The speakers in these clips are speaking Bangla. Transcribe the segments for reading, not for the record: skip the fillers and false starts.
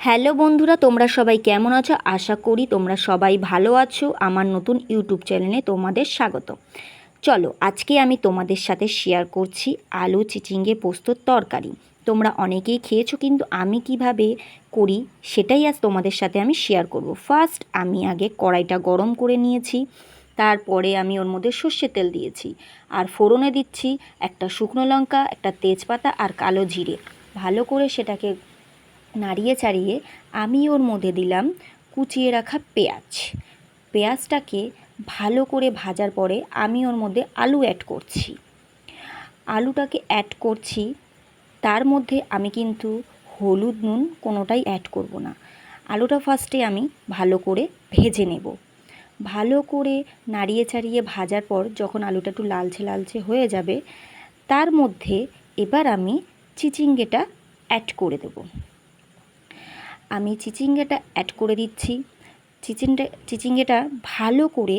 হ্যালো বন্ধুরা, তোমরা সবাই কেমন আছো? আশা করি তোমরা সবাই ভালো আছো। আমার নতুন ইউটিউব চ্যানেলে তোমাদের স্বাগত। চলো, আজকে আমি তোমাদের সাথে শেয়ার করছি আলু চিচিঙ্গে পোস্তর তরকারি। তোমরা অনেকেই খেয়েছো, কিন্তু আমি কিভাবে করি সেটাই আজ তোমাদের সাথে আমি শেয়ার করব। ফার্স্ট আমি আগে কড়াইটা গরম করে নিয়েছি, তারপরে আমি ওর মধ্যে সর্ষের তেল দিয়েছি, আর ফোড়নে দিচ্ছি একটা শুকনো লঙ্কা, একটা তেজপাতা আর কালো জিরে। ভালো করে সেটাকে নাড়িয়ে চাড়িয়ে আমি ওর মধ্যে দিলাম কুচিয়ে রাখা পেঁয়াজটাকে ভালো করে ভাজার পরে আমি ওর মধ্যে আলু অ্যাড করছি। আলুটাকে অ্যাড করছি, তার মধ্যে আমি কিন্তু হলুদ নুন কোনোটাই অ্যাড করব না। আলুটা ফার্স্টে আমি ভালো করে ভেজে নেব। ভালো করে নাড়িয়ে চাড়িয়ে ভাজার পর যখন আলুটা একটু লালচে লালচে হয়ে যাবে, তার মধ্যে এবার আমি চিচিঙ্গেটা অ্যাড করে দেব। আমি চিচিঙ্গেটা অ্যাড করে দিচ্ছি। চিচিঙ্গেটা ভালো করে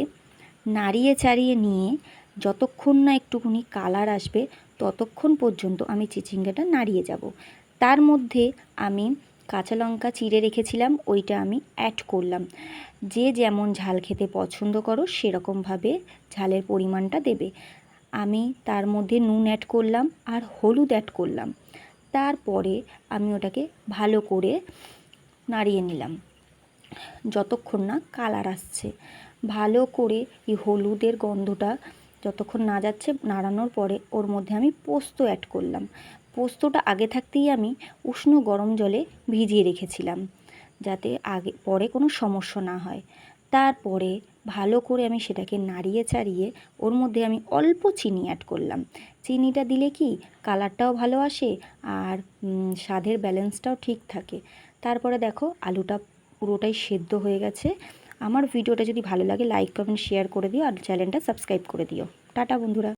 নাড়িয়ে চাড়িয়ে নিয়ে যতক্ষণ না একটুখানি কালার আসবে ততক্ষণ পর্যন্ত আমি চিচিঙ্গেটা নাড়িয়ে যাব। তার মধ্যে আমি কাঁচা লঙ্কা চিড়ে রেখেছিলাম, ওইটা আমি অ্যাড করলাম। যে যেমন ঝাল খেতে পছন্দ করো সেরকমভাবে ঝালের পরিমাণটা দেবে। আমি তার মধ্যে নুন অ্যাড করলাম আর হলুদ অ্যাড করলাম। তারপরে আমি ওটাকে ভালো করে নাড়িয়ে নিলাম যতক্ষণ না কালার আসছে। ভালো করে এই হলুদের গন্ধটা যতক্ষণ না যাচ্ছে, নাড়ানোর পরে ওর মধ্যে আমি পোস্ত অ্যাড করলাম। পোস্তটা আগে থাকতেই আমি উষ্ণ গরম জলে ভিজিয়ে রেখেছিলাম, যাতে পরে কোনো সমস্যা না হয়। তারপরে ভালো করে আমি সেটাকে নাড়িয়ে চাড়িয়ে ওর মধ্যে আমি অল্প চিনি অ্যাড করলাম। চিনিটা দিলে কি কালারটাও ভালো আসে আর স্বাদের ব্যালেন্সটাও ঠিক থাকে। তারপরে দেখো আলুটা পুরোটাই সেদ্ধ হয়ে গেছে। আমার ভিডিওটা যদি ভালো লাগে লাইক কমেন্ট শেয়ার করে দিও আর চ্যানেলটা সাবস্ক্রাইব করে দিও। টাটা বন্ধুরা।